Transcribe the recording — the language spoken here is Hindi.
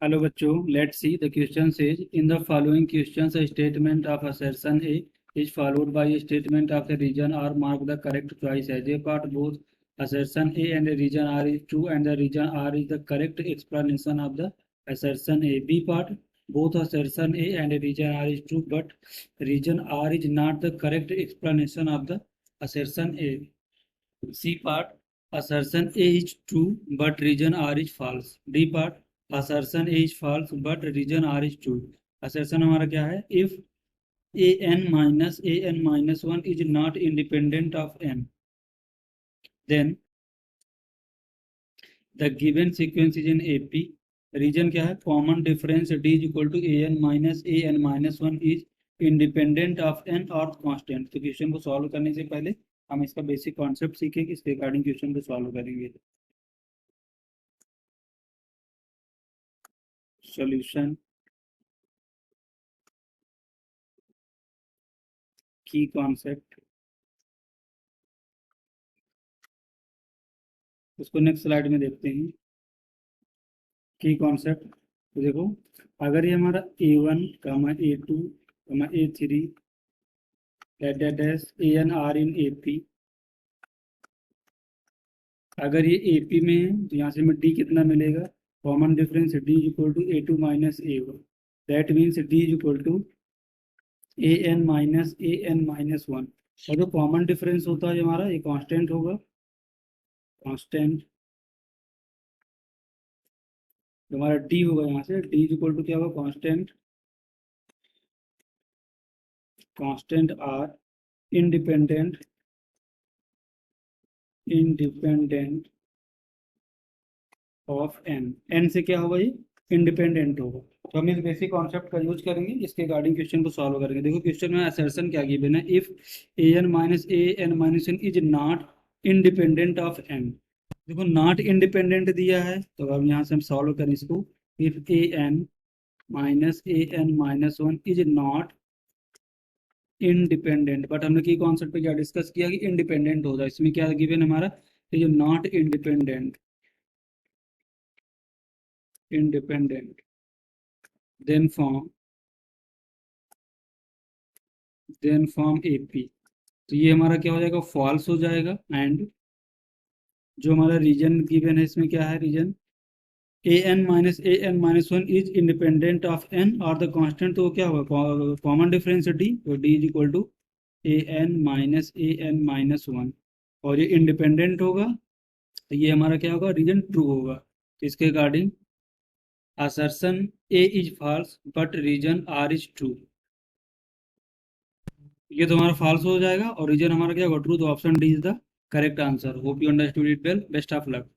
Hello बच्चों, let's see the question says in the following questions a statement of assertion A is followed by a statement of the region R mark the correct choice as a part both assertion A and the region R is true and the region R is the correct explanation of the assertion A. B part both assertion A and the region R is true but region R is not the correct explanation of the assertion A. C part assertion A is true but region R is false. D part assertion A is false but region R is true. assertion हमारा क्या है? If an minus 1 is not independent of n, then the given sequence is in AP. Region क्या है? Common difference D is equal to an minus 1 is independent of n और constant. तो क्वेश्चन को सॉल्व करने से पहले हम इसका बेसिक कॉन्सेप्ट सीखेंगे, इसके अकॉर्डिंग क्वेश्चन को सॉल्व करेंगे. सॉल्यूशन की कॉन्सेप्ट उसको नेक्स्ट स्लाइड में देखते हैं. की कॉन्सेप्ट तो देखो, अगर ये हमारा A1, A2, A3 N are in AP, अगर ये AP में है तो यहाँ से हमें D कितना मिलेगा? Common difference D equal to A2 minus A1. That means D equal to an minus 1. और जो कॉमन डिफरेंस होता है हमारा ये कांस्टेंट होगा. कांस्टेंट हमारा D होगा, यहाँ से D इक्वल टू क्या होगा? Constant R independent of n से क्या होगा? ये इंडिपेंडेंट होगा. तो हम इस बेसिक कॉन्सेप्ट का यूज करेंगे, इसके अकॉर्डिंग क्वेश्चन को सॉल्व करेंगे. देखो क्वेश्चन में असर्शन क्या गिवन है? If an minus n is not independent of n. देखो नॉट इंडिपेंडेंट दिया है तो अब यहाँ से हम सॉल्व करें इसको. If an minus 1 is not independent, but हमने की कॉन्सेप्ट पे क्या डिस्कस किया कि इंडिपेंडेंट हो जाए. इसमें क्या गिवन हमारा? ये not independent then form AP. तो ये हमारा क्या हो जाएगा? फॉल्स हो जाएगा. एंड जो हमारा रीजन गिवन है इसमें क्या है? Reason an minus 1 is independent of n और द कांस्टेंट, तो क्या होगा? कॉमन डिफरेंस D, तो D is equal to an minus 1. और ये इंडिपेंडेंट होगा तो ये हमारा क्या होगा? रीजन ट्रू होगा. तो इसके according assertion A is false but region R is true. ये तो हमारा false हो जाएगा और रीजन हमारा क्या होगा? ट्रू. तो option D is the correct answer. Hope you understood it well. Best of luck.